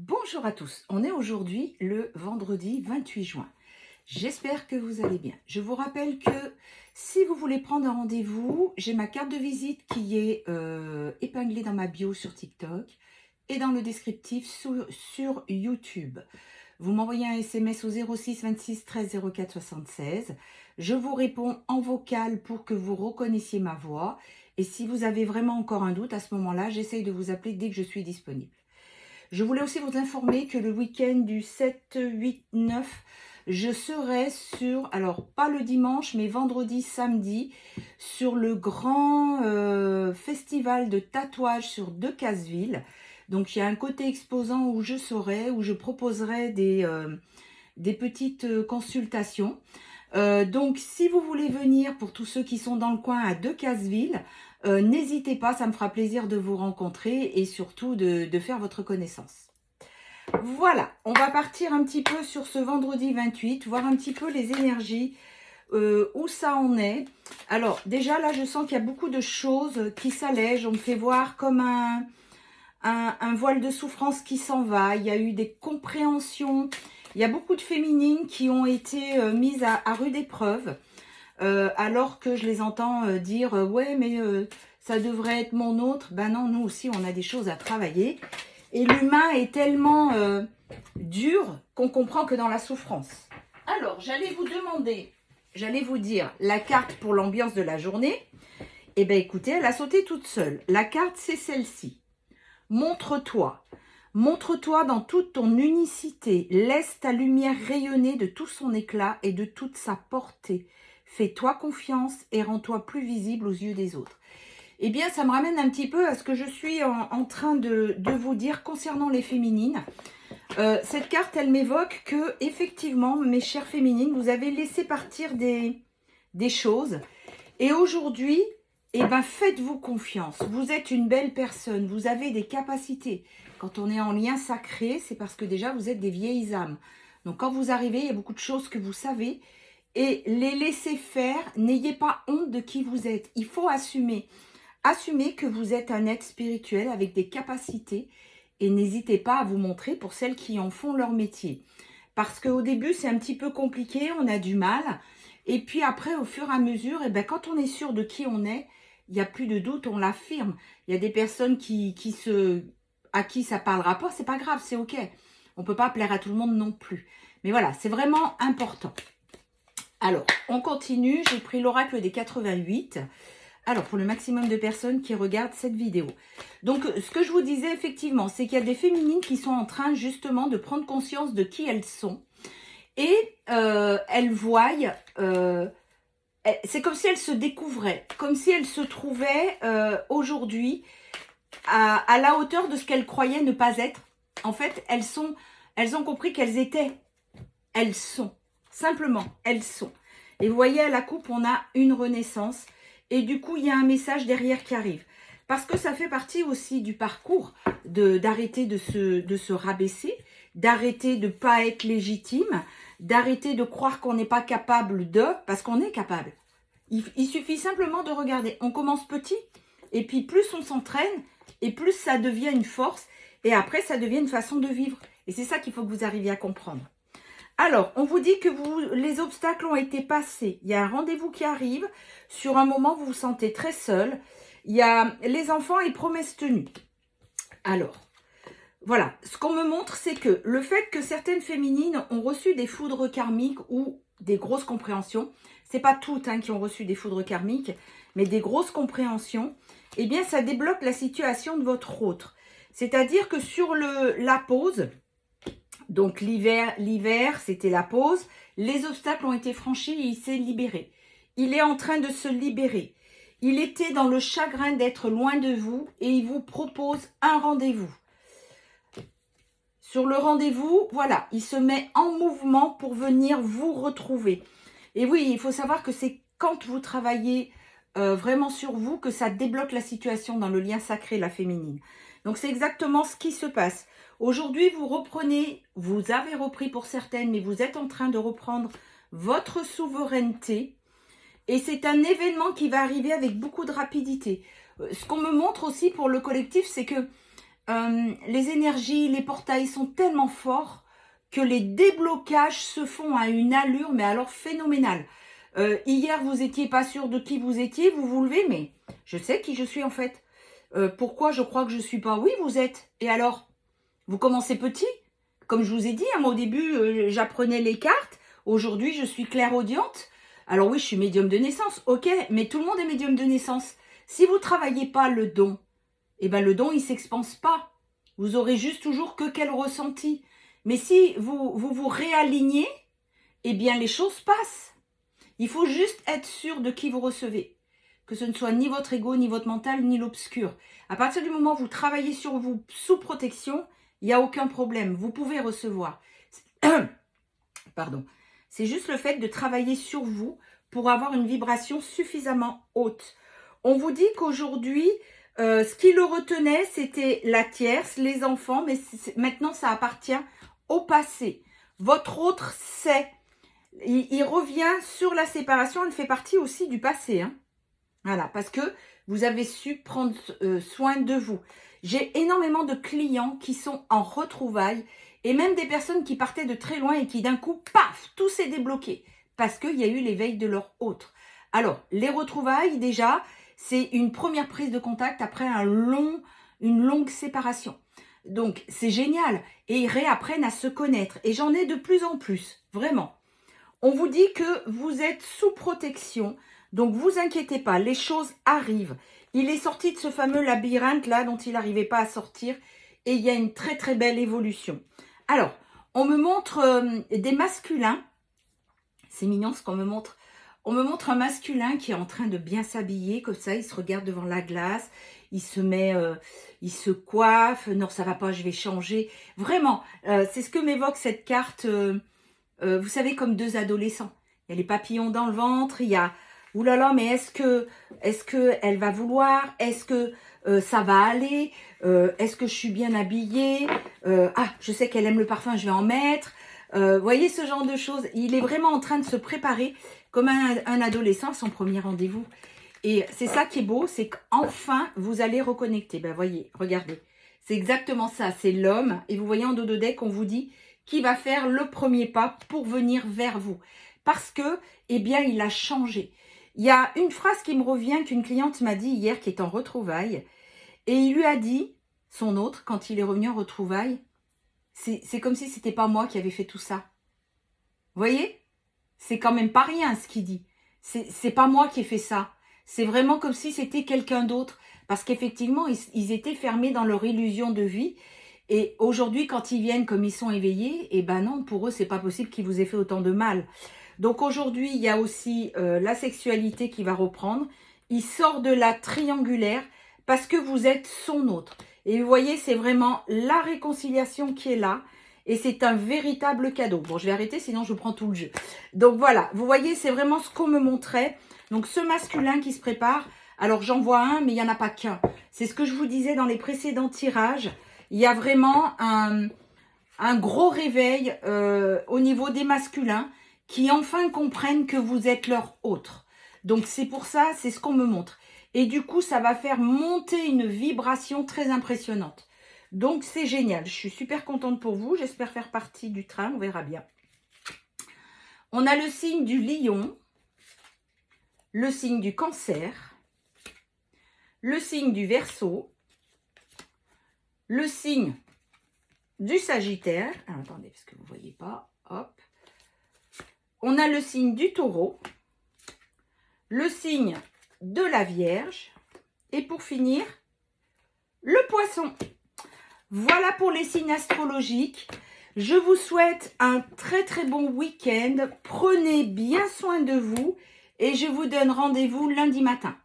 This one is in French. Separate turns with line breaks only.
Bonjour à tous, on est aujourd'hui le vendredi 28 juin. J'espère que vous allez bien. Je vous rappelle que si vous voulez prendre un rendez-vous, j'ai ma carte de visite qui est épinglée dans ma bio sur TikTok et dans le descriptif sur YouTube. Vous m'envoyez un SMS au 06 26 13 04 76. Je vous réponds en vocal pour que vous reconnaissiez ma voix. Et si vous avez vraiment encore un doute, à ce moment-là, j'essaye de vous appeler dès que je suis disponible. Je voulais aussi vous informer que le week-end du 7, 8, 9, je serai sur, alors pas le dimanche, mais vendredi, samedi, sur le grand festival de tatouage sur Decazeville. Donc il y a un côté exposant où je serai, où je proposerai des petites consultations. Donc si vous voulez venir, pour tous ceux qui sont dans le coin à Decazeville, n'hésitez pas, ça me fera plaisir de vous rencontrer et surtout de faire votre connaissance. Voilà, on va partir un petit peu sur ce vendredi 28, voir un petit peu les énergies, où ça en est. Alors déjà là, je sens qu'il y a beaucoup de choses qui s'allègent. On me fait voir comme un voile de souffrance qui s'en va. Il y a eu des compréhensions. Il y a beaucoup de féminines qui ont été mises à rude épreuve. Alors que je les entends dire ouais mais ça devrait être mon autre. Ben non, nous aussi on a des choses à travailler et l'humain est tellement dur qu'on comprend que dans la souffrance. Alors j'allais vous demander, j'allais vous dire la carte pour l'ambiance de la journée. Et ben écoutez, elle a sauté toute seule. La carte c'est celle-ci. Montre-toi. Montre-toi dans toute ton unicité. Laisse ta lumière rayonner de tout son éclat et de toute sa portée. Fais-toi confiance et rends-toi plus visible aux yeux des autres. Eh bien, ça me ramène un petit peu à ce que je suis en train de vous dire concernant les féminines. Cette carte, elle m'évoque que, effectivement, mes chères féminines, vous avez laissé partir des choses. Et aujourd'hui, eh ben, faites-vous confiance. Vous êtes une belle personne. Vous avez des capacités. Quand on est en lien sacré, c'est parce que déjà, vous êtes des vieilles âmes. Donc, quand vous arrivez, il y a beaucoup de choses que vous savez. Et les laisser faire, n'ayez pas honte de qui vous êtes. Il faut assumer. Assumez que vous êtes un être spirituel avec des capacités et n'hésitez pas à vous montrer pour celles qui en font leur métier. Parce qu'au début, c'est un petit peu compliqué, on a du mal. Et puis après, au fur et à mesure, eh ben, quand on est sûr de qui on est, il n'y a plus de doute, on l'affirme. Il y a des personnes à qui ça ne parlera pas, c'est pas grave, c'est ok. On ne peut pas plaire à tout le monde non plus. Mais voilà, c'est vraiment important. Alors, on continue. J'ai pris l'oracle des 88. Alors, pour le maximum de personnes qui regardent cette vidéo. Donc, ce que je vous disais, effectivement, c'est qu'il y a des féminines qui sont en train, justement, de prendre conscience de qui elles sont. Et elles voient... c'est comme si elles se découvraient. Comme si elles se trouvaient aujourd'hui à la hauteur de ce qu'elles croyaient ne pas être. En fait, elles ont compris qu'elles étaient. Elles sont. Simplement, elles sont. Et vous voyez, à la coupe, on a une renaissance. Et du coup, il y a un message derrière qui arrive. Parce que ça fait partie aussi du parcours d'arrêter de se rabaisser, d'arrêter de ne pas être légitime, d'arrêter de croire qu'on n'est pas capable de, parce qu'on est capable. Il suffit simplement de regarder. On commence petit, et puis plus on s'entraîne, et plus ça devient une force, et après, ça devient une façon de vivre. Et c'est ça qu'il faut que vous arriviez à comprendre. Alors, on vous dit que les obstacles ont été passés. Il y a un rendez-vous qui arrive. Sur un moment, vous vous sentez très seul. Il y a les enfants et promesses tenues. Alors, voilà. Ce qu'on me montre, c'est que le fait que certaines féminines ont reçu des foudres karmiques ou des grosses compréhensions, c'est pas toutes qui ont reçu des foudres karmiques, mais des grosses compréhensions, eh bien, ça débloque la situation de votre autre. C'est-à-dire que sur la pause... Donc l'hiver, c'était la pause. Les obstacles ont été franchis et il s'est libéré. Il est en train de se libérer. Il était dans le chagrin d'être loin de vous et il vous propose un rendez-vous. Sur le rendez-vous, voilà, il se met en mouvement pour venir vous retrouver. Et oui, il faut savoir que c'est quand vous travaillez vraiment sur vous que ça débloque la situation dans le lien sacré, la féminine. Donc c'est exactement ce qui se passe. Aujourd'hui, vous avez repris pour certaines, mais vous êtes en train de reprendre votre souveraineté. Et c'est un événement qui va arriver avec beaucoup de rapidité. Ce qu'on me montre aussi pour le collectif, c'est que les énergies, les portails sont tellement forts que les déblocages se font à une allure, mais alors phénoménale. Hier, vous n'étiez pas sûr de qui vous étiez, vous vous levez, mais je sais qui je suis en fait. Pourquoi je crois que je ne suis pas? Oui, vous êtes. Et alors? Vous commencez petit. Comme je vous ai dit, hein, moi, au début, j'apprenais les cartes. Aujourd'hui, je suis clairaudiente. Alors oui, je suis médium de naissance, ok, mais tout le monde est médium de naissance. Si vous ne travaillez pas le don, eh ben le don, il ne s'expanse pas. Vous aurez juste toujours que quel ressenti. Mais si vous réalignez, eh bien les choses passent. Il faut juste être sûr de qui vous recevez. Que ce ne soit ni votre ego, ni votre mental, ni l'obscur. À partir du moment où vous travaillez sur vous sous protection, il n'y a aucun problème. Vous pouvez recevoir. Pardon. C'est juste le fait de travailler sur vous pour avoir une vibration suffisamment haute. On vous dit qu'aujourd'hui, ce qui le retenait, c'était la tierce, les enfants, mais maintenant, ça appartient au passé. Votre autre, c'est... Il revient sur la séparation, elle fait partie aussi du passé. Hein. Voilà, parce que vous avez su prendre soin de vous. J'ai énormément de clients qui sont en retrouvailles et même des personnes qui partaient de très loin et qui d'un coup, paf, tout s'est débloqué parce qu'il y a eu l'éveil de leur autre. Alors, les retrouvailles, déjà, c'est une première prise de contact après une longue séparation. Donc, c'est génial. Et ils réapprennent à se connaître. Et j'en ai de plus en plus, vraiment. On vous dit que vous êtes sous protection. Donc, vous inquiétez pas, les choses arrivent. Il est sorti de ce fameux labyrinthe là dont il n'arrivait pas à sortir. Et il y a une très très belle évolution. Alors, on me montre des masculins. C'est mignon ce qu'on me montre. On me montre un masculin qui est en train de bien s'habiller. Comme ça, il se regarde devant la glace. Il se met, il se coiffe. Non, ça va pas, je vais changer. Vraiment, c'est ce que m'évoque cette carte. Vous savez, comme deux adolescents. Il y a les papillons dans le ventre. Il y a... Ouh là là, mais est-ce que elle va vouloir? Est-ce que ça va aller? Est-ce que je suis bien habillée? Ah, je sais qu'elle aime le parfum, je vais en mettre. Voyez ce genre de choses. Il est vraiment en train de se préparer comme un adolescent à son premier rendez-vous. Et c'est ça qui est beau, c'est qu'enfin, vous allez reconnecter. Ben voyez, regardez. C'est exactement ça, c'est l'homme. Et vous voyez en dos de deck, on vous dit qui va faire le premier pas pour venir vers vous. Parce que, eh bien, il a changé. Il y a une phrase qui me revient qu'une cliente m'a dit hier, qui est en retrouvailles. Et il lui a dit, son autre, quand il est revenu en retrouvailles, c'est comme si c'était pas moi qui avais fait tout ça. Vous voyez? C'est quand même pas rien ce qu'il dit. C'est pas moi qui ai fait ça. C'est vraiment comme si c'était quelqu'un d'autre. Parce qu'effectivement, ils étaient fermés dans leur illusion de vie. Et aujourd'hui, quand ils viennent comme ils sont éveillés, eh ben non, pour eux, c'est pas possible qu'ils vous aient fait autant de mal. Donc aujourd'hui, il y a aussi la sexualité qui va reprendre. Il sort de la triangulaire parce que vous êtes son autre. Et vous voyez, c'est vraiment la réconciliation qui est là. Et c'est un véritable cadeau. Bon, je vais arrêter, sinon je prends tout le jeu. Donc voilà, vous voyez, c'est vraiment ce qu'on me montrait. Donc ce masculin qui se prépare. Alors j'en vois un, mais il n'y en a pas qu'un. C'est ce que je vous disais dans les précédents tirages. Il y a vraiment un gros réveil au niveau des masculins qui enfin comprennent que vous êtes leur autre. Donc c'est pour ça, c'est ce qu'on me montre. Et du coup, ça va faire monter une vibration très impressionnante. Donc c'est génial, je suis super contente pour vous. J'espère faire partie du train, on verra bien. On a le signe du lion, le signe du cancer, le signe du verseau, le signe du sagittaire. Alors, attendez, parce que vous ne voyez pas. Hop. On a le signe du taureau, le signe de la vierge et pour finir, le poisson. Voilà pour les signes astrologiques. Je vous souhaite un très très bon week-end. Prenez bien soin de vous et je vous donne rendez-vous lundi matin.